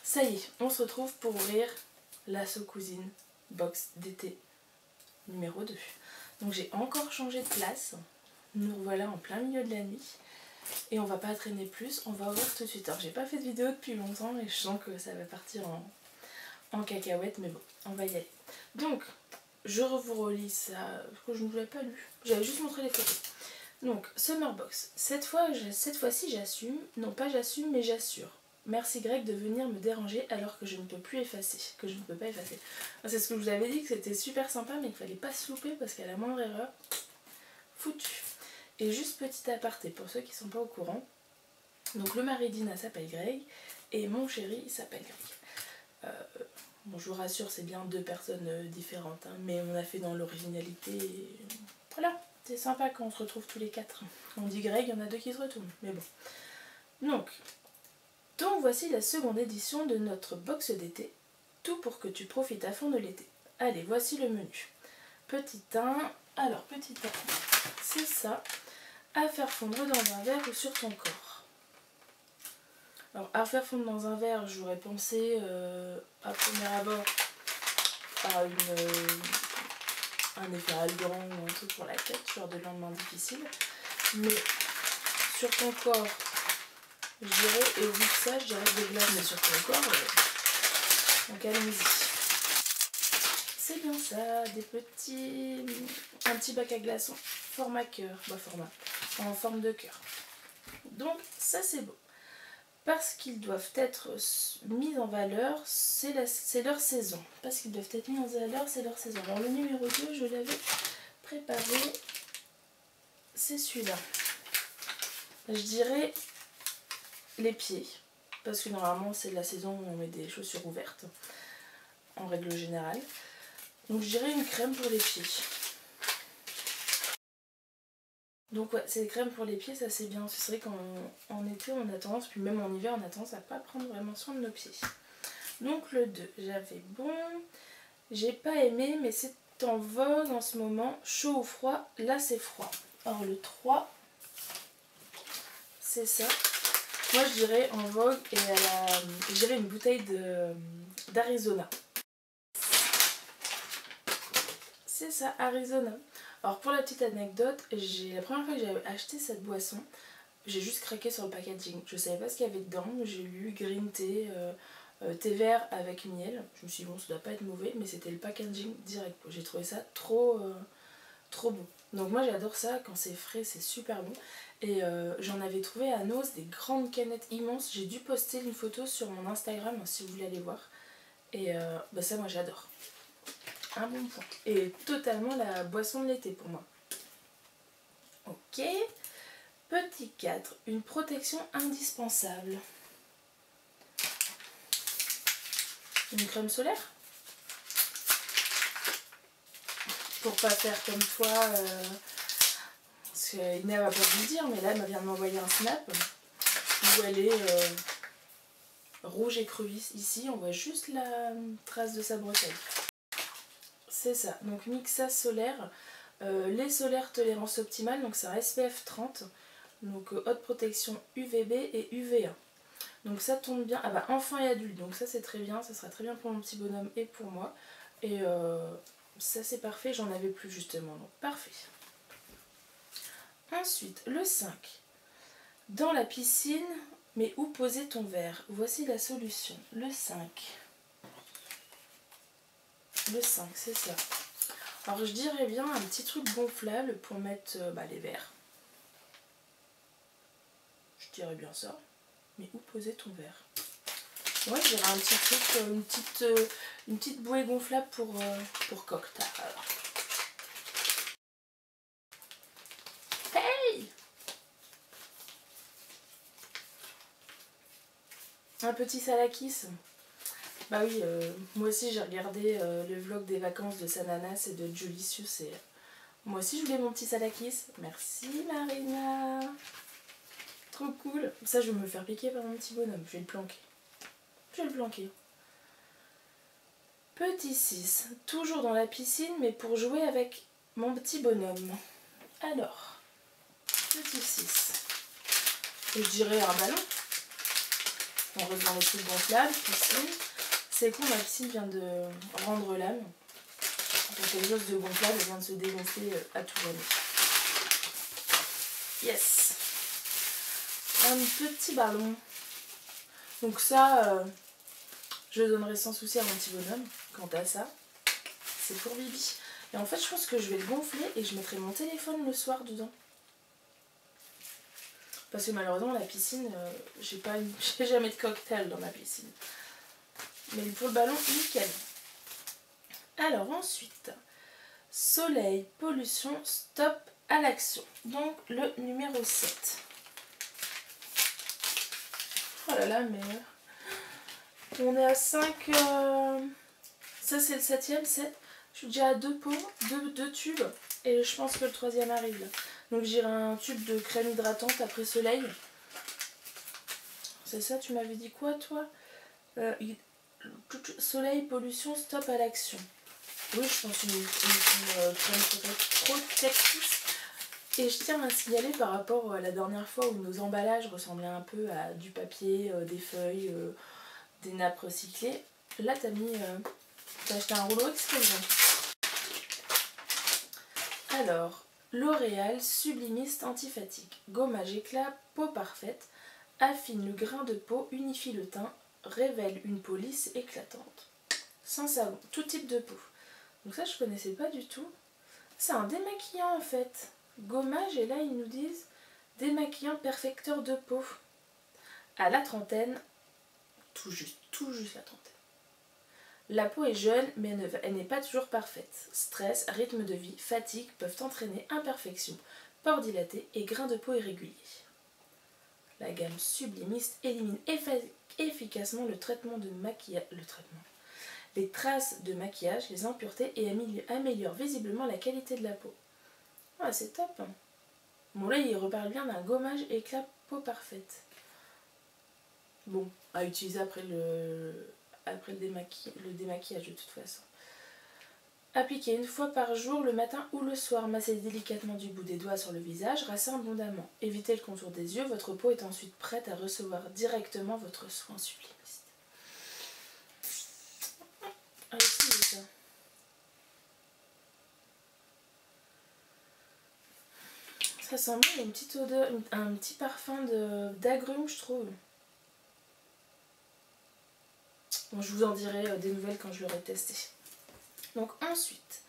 Ça y est, on se retrouve pour ouvrir l'Assaut Cousine box d'été numéro 2. Donc j'ai encore changé de place. Nous revoilà en plein milieu de la nuit. Et on va pas traîner plus, on va ouvrir tout de suite. Alors j'ai pas fait de vidéo depuis longtemps et je sens que ça va partir en cacahuète, mais bon, on va y aller. Donc, je vous relis ça, parce que je ne vous l'avais pas lu. J'avais juste montré les photos. Donc, Summer Box. Cette fois-ci, j'assume. Non, pas j'assume, mais j'assure. Merci Greg de venir me déranger alors que je ne peux plus effacer. Que je ne peux pas effacer. C'est ce que je vous avais dit, que c'était super sympa, mais qu'il fallait pas se louper parce qu'à la moindre erreur, foutu. Et juste petit aparté, pour ceux qui ne sont pas au courant. Donc, le mari d'Ina s'appelle Greg et mon chéri s'appelle Greg. Bon, je vous rassure, c'est bien deux personnes différentes, hein, mais on a fait dans l'originalité. Et... voilà, c'est sympa quand on se retrouve tous les quatre. On dit Greg, il y en a deux qui se retournent, mais bon. Donc voici la seconde édition de notre box d'été. Tout pour que tu profites à fond de l'été. Allez, voici le menu. Petit 1, alors petit 1, c'est ça, à faire fondre dans un verre ou sur ton corps. Alors, à faire fondre dans un verre, j'aurais pensé à premier abord à un effet Algan ou un truc pour la tête, genre de lendemain difficile. Mais sur ton corps, je dirais, et au bout de ça, je dirais des glaces, mais sur ton corps, donc allons-y. C'est bien ça, un petit bac à glaçons, format cœur, en forme de cœur. Donc ça c'est beau. Parce qu'ils doivent être mis en valeur, c'est leur saison. Parce qu'ils doivent être mis en valeur, c'est leur saison. Alors le numéro 2, je l'avais préparé, c'est celui-là. Je dirais les pieds. Parce que normalement c'est la saison où on met des chaussures ouvertes, en règle générale. Donc je dirais une crème pour les pieds. Donc ouais, c'est des crèmes pour les pieds, ça c'est bien. C'est vrai qu'en été on a tendance, puis même en hiver on a tendance à pas prendre vraiment soin de nos pieds. Donc le 2, j'avais bon. J'ai pas aimé, mais c'est en vogue en ce moment. Chaud ou froid, là c'est froid. Alors le 3, c'est ça. Moi je dirais en vogue et je dirais une bouteille d'Arizona. C'est ça, Arizona. Alors pour la petite anecdote, la première fois que j'ai acheté cette boisson, j'ai juste craqué sur le packaging. Je savais pas ce qu'il y avait dedans, j'ai lu green tea, thé vert avec miel. Je me suis dit bon, ça doit pas être mauvais, mais c'était le packaging direct. J'ai trouvé ça trop beau. Donc moi j'adore ça, quand c'est frais c'est super bon. Et j'en avais trouvé à Noz des grandes canettes immenses. J'ai dû poster une photo sur mon Instagram si vous voulez aller voir. Et ça moi j'adore. Un bon point. Et totalement la boisson de l'été pour moi. Ok. Petit 4. Une protection indispensable. Une crème solaire. Pour pas faire comme toi. Parce qu'Ina va pas vous le dire, mais là elle vient de m'envoyer un snap où elle est rouge écrevisse. Ici on voit juste la trace de sa bretelle. C'est ça, donc Mixa solaire, lait solaire tolérance optimale, donc c'est un SPF 30, donc haute protection UVB et UVA. Donc ça tombe bien, ah bah enfant et adulte, donc ça c'est très bien, ça sera très bien pour mon petit bonhomme et pour moi. Et ça c'est parfait, j'en avais plus justement, donc parfait. Ensuite, le 5. Dans la piscine, mais où poser ton verre? Voici la solution, le 5. Le 5, c'est ça. Alors je dirais bien un petit truc gonflable pour mettre les verres. Je dirais bien ça. Mais où poser ton verre? Ouais, je dirais un petit truc, une petite bouée gonflable pour cocktail. Hey! Un petit salakis. Bah oui, moi aussi j'ai regardé le vlog des vacances de Sananas et de Julicius et moi aussi je voulais mon petit salakis. Merci Marina. Trop cool. Ça je vais me le faire piquer par mon petit bonhomme, je vais le planquer. Je vais le planquer. Petit 6, toujours dans la piscine mais pour jouer avec mon petit bonhomme. Alors, petit 6. Et je dirais un ballon. On reste dans les trucs gonflables, piscine. C'est con, ma piscine vient de rendre l'âme. Donc quelque chose de gonflable vient de se dégonfler à tout jamais. Yes. Un petit ballon. Donc ça, je le donnerai sans souci à mon petit bonhomme. Quant à ça, c'est pour Bibi. Et en fait, je pense que je vais le gonfler et je mettrai mon téléphone le soir dedans. Parce que malheureusement, la piscine, j'ai jamais de cocktail dans ma piscine. Mais pour le ballon, nickel. Alors ensuite, soleil, pollution, stop à l'action. Donc le numéro 7. Oh là là, mais on est à 5. Ça c'est le 7ème, 7. Je suis déjà à 2 pots, 2 tubes. Et je pense que le 3ème arrive là. Donc j'irai un tube de crème hydratante après soleil. C'est ça, tu m'avais dit quoi toi? Soleil, pollution, stop à l'action. Oui, je pense une crème protectrice. Et je tiens à signaler par rapport à la dernière fois où nos emballages ressemblaient un peu à du papier, des feuilles, des nappes recyclées. Là, t'as acheté un rouleau expression. Alors, L'Oréal Sublimiste Anti-Fatigue. Gommage éclat, peau parfaite. Affine le grain de peau, unifie le teint, révèle une peau lisse éclatante. Sans savon, tout type de peau. Donc ça, je connaissais pas du tout. C'est un démaquillant en fait. Gommage, et là, ils nous disent démaquillant perfecteur de peau. À la trentaine, tout juste la trentaine. La peau est jeune, mais elle n'est pas toujours parfaite. Stress, rythme de vie, fatigue peuvent entraîner imperfections, pores dilatés et grains de peau irréguliers. La gamme Sublimiste élimine efficacement le traitement de maquillage, les traces de maquillage, les impuretés et améliore visiblement la qualité de la peau. Ah, c'est top. Bon, là, il reparle bien d'un gommage éclat peau parfaite. Bon, à utiliser après le démaquillage de toute façon. Appliquez une fois par jour, le matin ou le soir. Massez délicatement du bout des doigts sur le visage, rincez abondamment. Évitez le contour des yeux, votre peau est ensuite prête à recevoir directement votre soin sublimiste. Allez, c'est ça. Ça sent bon, il y a une petite odeur, un petit parfum d'agrumes, je trouve. Bon, je vous en dirai des nouvelles quand je l'aurai testé. Donc ensuite,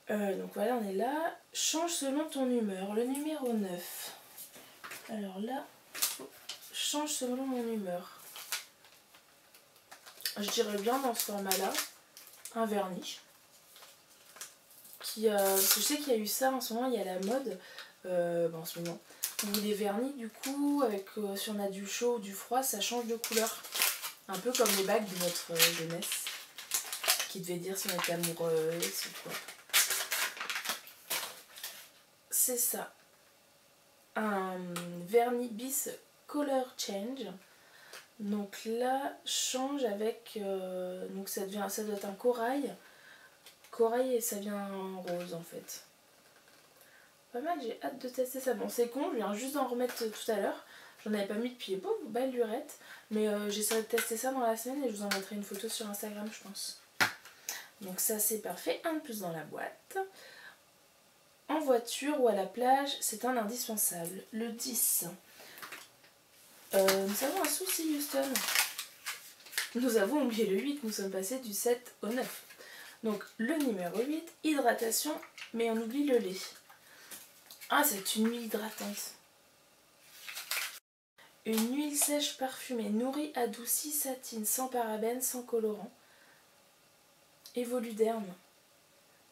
donc voilà, on est là. Change selon ton humeur. Le numéro 9. Alors là, change selon mon humeur. Je dirais bien dans ce format-là, un vernis. Je sais qu'il y a eu ça en ce moment, il y a la mode, en ce moment, où les vernis, du coup, avec si on a du chaud ou du froid, ça change de couleur. Un peu comme les bagues de notre jeunesse, qui devait dire si on était amoureux, ou quoi. C'est ça. Un vernis bis Color Change. Donc là, change avec... donc ça doit être un corail. Corail et ça vient en rose en fait. Pas mal, j'ai hâte de tester ça. Bon, c'est con, je viens juste d'en remettre tout à l'heure. J'en avais pas mis depuis belle lurette. Mais j'essaierai de tester ça dans la semaine et je vous en mettrai une photo sur Instagram, je pense. Donc ça, c'est parfait. Un de plus dans la boîte. En voiture ou à la plage, c'est un indispensable. Le 10. Nous avons un souci, Houston. Nous avons oublié le 8, nous sommes passés du 7 au 9. Donc le numéro 8, hydratation, mais on oublie le lait. Ah, c'est une huile hydratante. Une huile sèche parfumée, nourrie, adoucie, satine, sans parabènes, sans colorant. Évoluderme.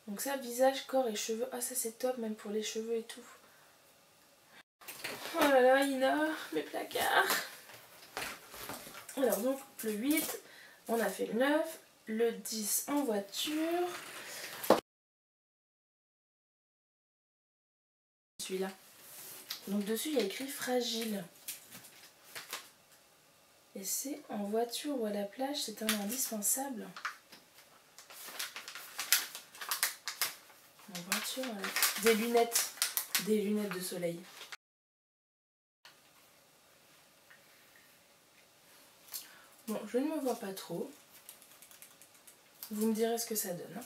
Donc ça, visage, corps et cheveux. Ah, ça c'est top, même pour les cheveux et tout. Oh là là, Ina, mes placards. Alors donc, le 8, on a fait le 9, le 10 en voiture. Celui-là. Donc dessus, il y a écrit fragile. Et c'est en voiture ou à la plage, c'est un indispensable. En voiture, des lunettes de soleil. Bon, je ne me vois pas trop. Vous me direz ce que ça donne.